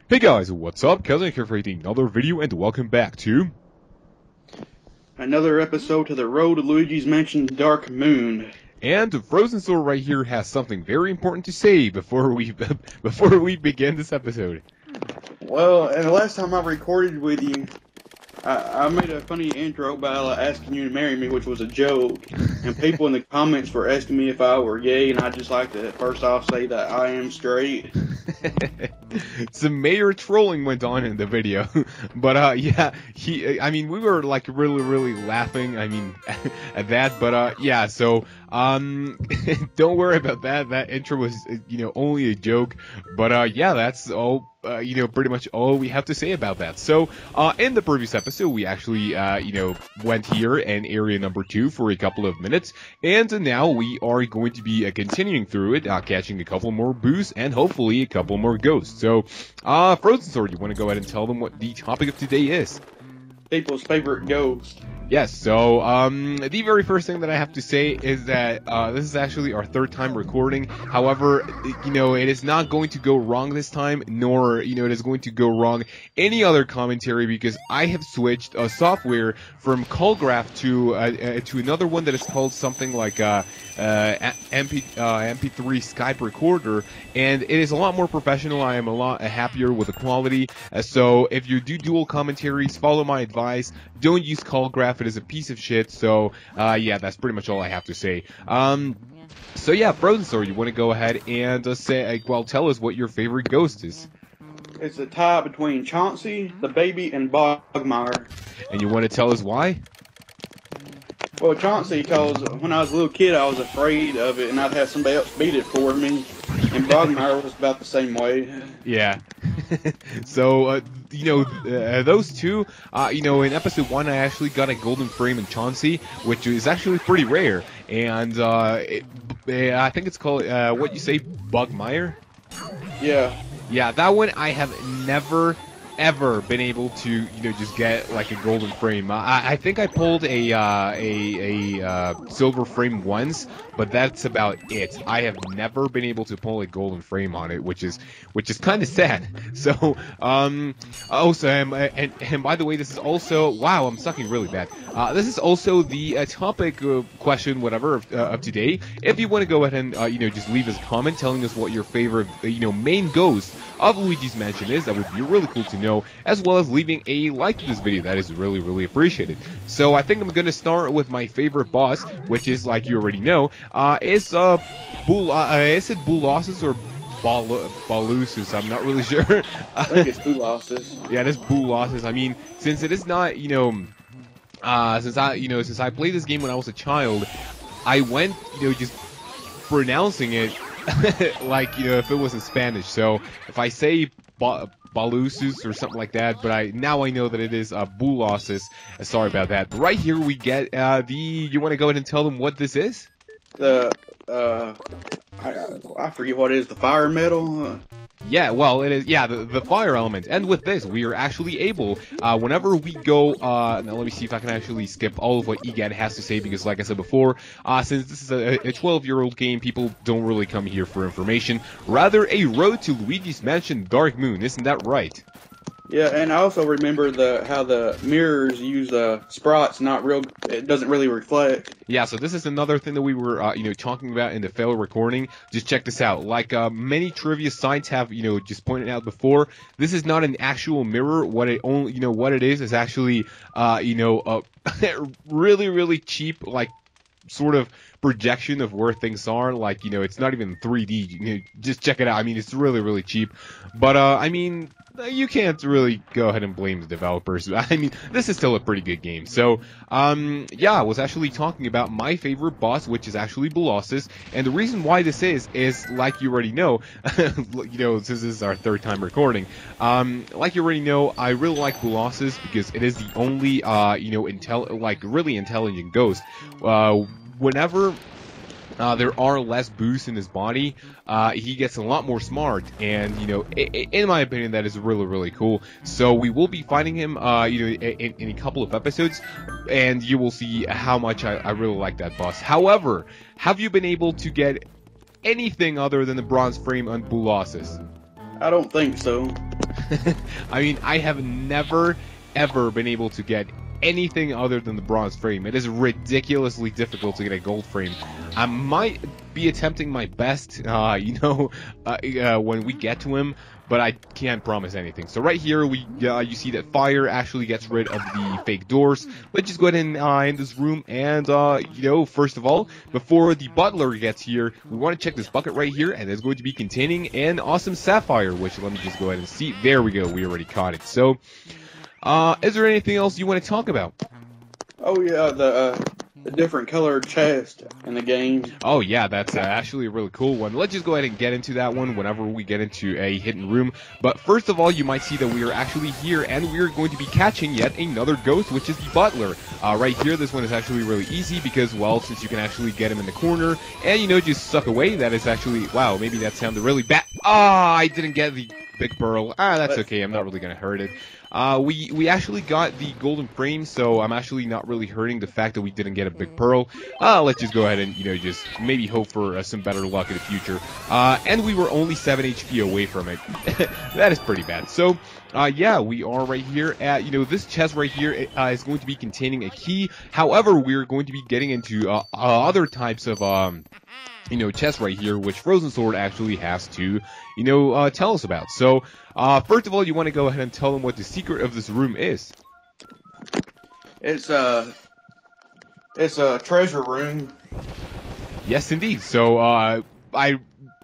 Hey guys, what's up? Cousin here for another video, and welcome back to another episode to the road to Luigi's Mansion Dark Moon. And frozensword right here has something very important to say before we begin this episode. Well, and the last time I recorded with you, I made a funny intro by asking you to marry me, which was a joke, and people in the comments were asking me if I were gay, and I'd just like to first off say that I am straight. Some major trolling went on in the video, but yeah, we were like really laughing, at that, but yeah, so don't worry about that. That intro was only a joke, but yeah, that's all. Pretty much all we have to say about that. So, in the previous episode, we actually, went here in area number 2 for a couple of minutes, and now we are going to be continuing through it, catching a couple more boos and hopefully a couple more ghosts. So, frozensword, you want to go ahead and tell them what the topic of today is? People's favorite ghost. Yes, so, the very first thing that I have to say is that, this is actually our third time recording. However, it is not going to go wrong this time, nor, it is going to go wrong any other commentary, because I have switched software from CallGraph to another one that is called something like, MP3 Skype recorder, and it is a lot more professional. I am a lot happier with the quality. So if you do dual commentaries, follow my advice. Don't use CallGraph. It is a piece of shit. So yeah, that's pretty much all I have to say. So yeah, frozensword, you want to go ahead and tell us what your favorite ghost is? It's a tie between Chauncey, the baby, and Bogmire. And you want to tell us why? Well, Chauncey, because when I was a little kid, I was afraid of it, and I'd have somebody else beat it for me. And Bogmire was about the same way. Yeah. So, those two, in episode 1, I actually got a golden frame in Chauncey, which is actually pretty rare. And, I think it's called, what you say, Bogmire? Yeah. Yeah, that one I have never ever been able to, just get like a golden frame. I think I pulled a silver frame once, but that's about it. I have never been able to pull a golden frame on it, which is kind of sad. So, also, and by the way, this is also, wow, I'm sucking really bad. This is also the topic question, whatever, of today. If you want to go ahead and, just leave us a comment telling us what your favorite, main ghost of Luigi's Mansion is, that would be really cool to know, as well as leaving a like to this video. That is really appreciated. So I think I'm gonna start with my favorite boss, which is, like you already know, is it Boolossus or Balusus? I'm not really sure. I think it's Boolossus. Yeah, it is Boolossus. I mean, since it is not, since I played this game when I was a child, I went, just pronouncing it like, if it was in Spanish. So if I say Balusus or something like that, but now I know that it is Boolossus. Sorry about that. But right here we get you want to go ahead and tell them what this is? I forget what it is, the fire metal? Yeah, well, it is, yeah, the fire element. And with this, we are actually able, whenever we go, now let me see if I can actually skip all of what EGAD has to say, because like I said before, since this is a 12-year-old game, people don't really come here for information. Rather, a road to Luigi's Mansion Dark Moon, isn't that right? Yeah, and I also remember how the mirrors use sprots, it doesn't really reflect. Yeah, so this is another thing that we were, talking about in the fail recording. Just check this out. Like, many trivia sites have, just pointed out before, this is not an actual mirror. What it is actually, really cheap, like, sort of projection of where things are. Like, it's not even 3D. Just check it out. I mean, it's really cheap. But, you can't really go ahead and blame the developers. I mean, this is still a pretty good game. So, yeah, I was actually talking about my favorite boss, which is actually Boolossus. And the reason why this is like you already know, since this is our third time recording, like you already know, I really like Boolossus because it is the only, really intelligent ghost. Whenever there are less boosts in his body, he gets a lot more smart, and, in my opinion, that is really cool. So we will be fighting him, in a couple of episodes, and you will see how much I really like that boss. However, have you been able to get anything other than the bronze frame on Boolossus? I don't think so. I mean, I have never, ever been able to get anything other than the bronze frame. It is ridiculously difficult to get a gold frame. I might be attempting my best, when we get to him, but I can't promise anything. So right here, you see that fire actually gets rid of the fake doors. Let's just go ahead and in this room, and first of all, before the butler gets here, we want to check this bucket right here, and it's going to be containing an awesome sapphire, which let me just go ahead and see. There we go. We already caught it. So, is there anything else you want to talk about? Oh yeah, the different colored chest in the game. Oh yeah, that's actually a really cool one. Let's just go ahead and get into that one whenever we get into a hidden room. But first of all, you might see that we are actually here, and we are going to be catching yet another ghost, which is the butler. Right here, this one is actually really easy because, well, since you can actually get him in the corner and, just suck away, that is actually, wow, maybe that sounded really bad. I didn't get the big pearl. That's okay, I'm not really going to hurt it. We actually got the golden frame, so I'm actually not really hurting the fact that we didn't get a big pearl. Let's just go ahead and, just maybe hope for some better luck in the future. And we were only 7 HP away from it. That is pretty bad. So, yeah, we are right here at, this chest right here is going to be containing a key. However, we're going to be getting into other types of, chest right here, which Frozen Sword actually has to, tell us about. So, first of all, you want to go ahead and tell them what the secret of this room is. It's a treasure room. Yes, indeed. So,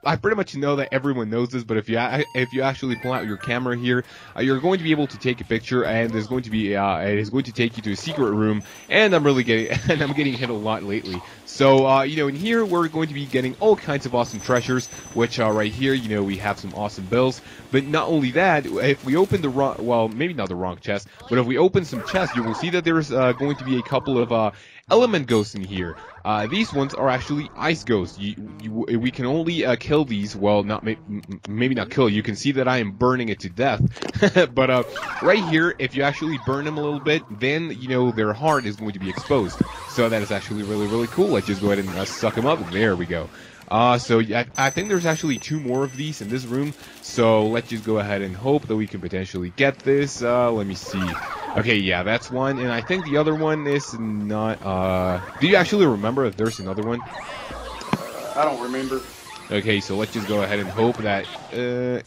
I pretty much know that everyone knows this, but if you actually pull out your camera here, you're going to be able to take a picture, and there's going to be it is going to take you to a secret room, and I'm getting hit a lot lately. So in here we're going to be getting all kinds of awesome treasures, which right here, we have some awesome bills. But not only that, if we open the wrong, well, maybe not the wrong chest, but if we open some chests, you will see that there's going to be a couple of element ghosts in here. These ones are actually ice ghosts. We can only kill these. Well, maybe not kill. You can see that I am burning it to death. But right here, if you actually burn them a little bit, then their heart is going to be exposed. So that is actually really, really cool. Let's just go ahead and suck them up. There we go. So I think there's actually 2 more of these in this room. So let's just go ahead and hope that we can potentially get this. Let me see. Okay, yeah, that's one, and I think the other one is not, do you actually remember if there's another one? I don't remember. Okay, so let's just go ahead and hope that,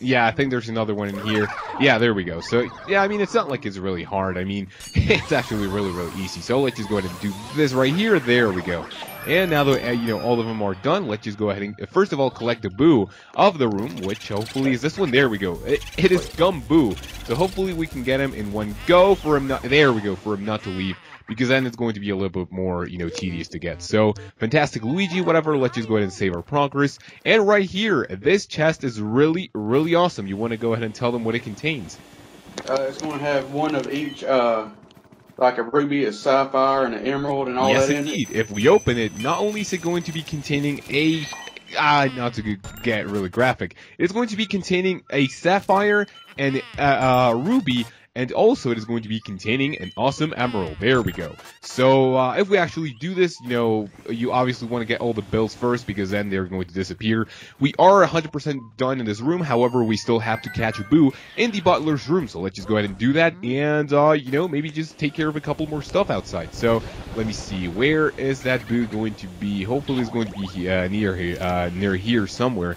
yeah, I think there's another one in here. Yeah, there we go. So, yeah, I mean, it's not like it's really hard. I mean, it's actually really, really easy. So let's just go ahead and do this right here. There we go. And now that, all of them are done, let's just go ahead and, first of all, collect the boo of the room, which hopefully is this one. There we go. It is Gum Boo. So hopefully we can get him in one go for him not, there we go, for him not to leave. Because then it's going to be a little bit more, tedious to get. So, fantastic Luigi, whatever, let's just go ahead and save our progress. And right here, this chest is really, really awesome. You want to go ahead and tell them what it contains. It's going to have one of each, like a ruby, a sapphire, and an emerald, and all that in it. Yes, indeed. If we open it, not only is it going to be containing a... not to get really graphic. It's going to be containing a sapphire and a ruby, and also it is going to be containing an awesome emerald. There we go. So if we actually do this, you obviously want to get all the bills first because then they're going to disappear. We are 100% done in this room. However, we still have to catch a boo in the butler's room. So let's just go ahead and do that and, maybe just take care of a couple more stuff outside. So let me see. Where is that boo going to be? Hopefully it's going to be near here somewhere.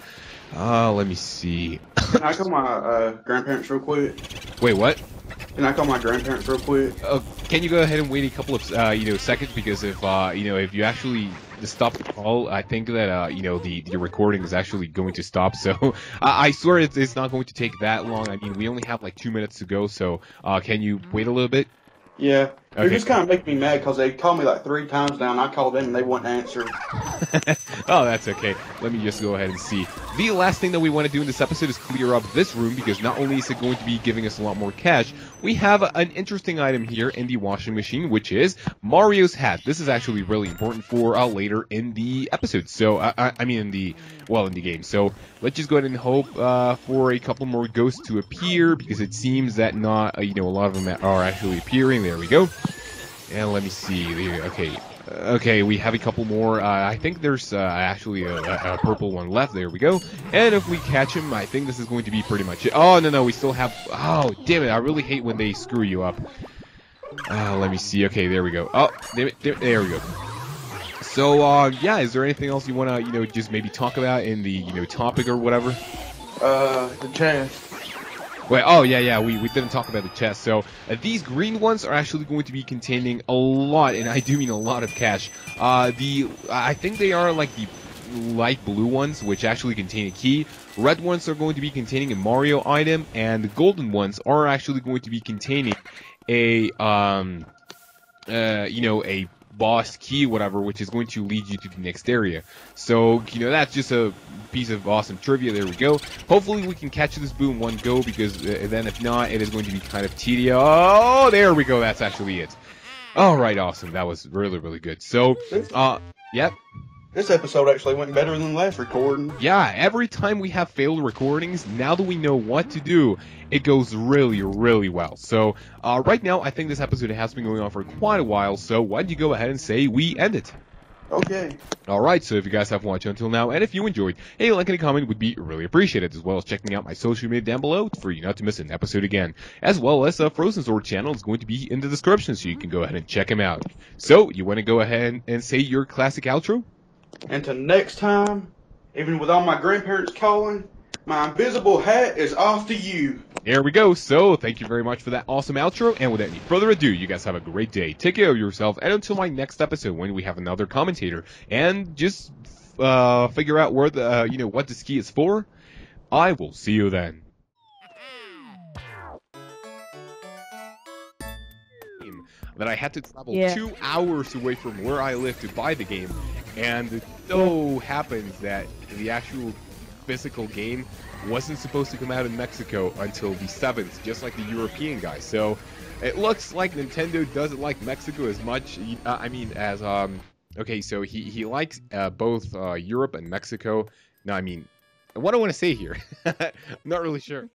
Let me see. Can I call my grandparents real quick? Wait, what? Can I call my grandparents real quick? Can you go ahead and wait a couple of seconds, because if if you actually stop the call, I think that the recording is actually going to stop. So I swear it's not going to take that long. I mean, we only have like 2 minutes to go. So can you wait a little bit? Yeah. Okay. They're just kind of making me mad because they called me like 3 times now, and I called them and they wouldn't answer. Oh, that's okay. Let me just go ahead and see. The last thing that we want to do in this episode is clear up this room, because not only is it going to be giving us a lot more cash, we have an interesting item here in the washing machine, which is Mario's hat. This is actually really important for later in the episode. So, I mean in the game. So, let's just go ahead and hope for a couple more ghosts to appear, because it seems that not, a lot of them are actually appearing. There we go. And let me see. Okay. Okay, we have a couple more. I think there's actually a purple one left. There we go. And if we catch him, I think this is going to be pretty much it. Oh, no, we still have... Oh, damn it. I really hate when they screw you up. Let me see. Okay, there we go. Oh, damn it. There we go. So, yeah, is there anything else you want to, just maybe talk about in the, topic or whatever? The chest. Wait, oh, yeah, we didn't talk about the chest. So, these green ones are actually going to be containing a lot, and I do mean a lot of cash. I think they are like the light blue ones, which actually contain a key. Red ones are going to be containing a Mario item, and the golden ones are actually going to be containing a, a boss key, whatever, which is going to lead you to the next area. So, that's just a piece of awesome trivia. There we go. Hopefully we can catch this boo in one go, because then if not, it is going to be kind of tedious. Oh, there we go. That's actually it. All right, awesome. That was really, really good. So, yep. This episode actually went better than the last recording. Yeah, every time we have failed recordings, now that we know what to do, it goes really, really well. So, right now, I think this episode has been going on for quite a while, so why don't you go ahead and say we end it? Okay. Alright, so if you guys have watched until now, and if you enjoyed, a like and a comment would be really appreciated, as well as checking out my social media down below for you not to miss an episode again. As well as Frozen Sword channel is going to be in the description, so you can go ahead and check him out. So, you want to go ahead and say your classic outro? Until next time, even with all my grandparents calling, my invisible hat is off to you. There we go. So, thank you very much for that awesome outro. And without any further ado, you guys have a great day. Take care of yourself. And until my next episode, when we have another commentator, and just figure out where the what this key is for, I will see you then. That I had to travel 2 hours away from where I live to buy the game, and it so happens that the actual physical game wasn't supposed to come out in Mexico until the 7th, just like the European guy. So it looks like Nintendo doesn't like Mexico as much. Okay, so he likes both Europe and Mexico. No, I mean, what do I want to say here? I'm not really sure.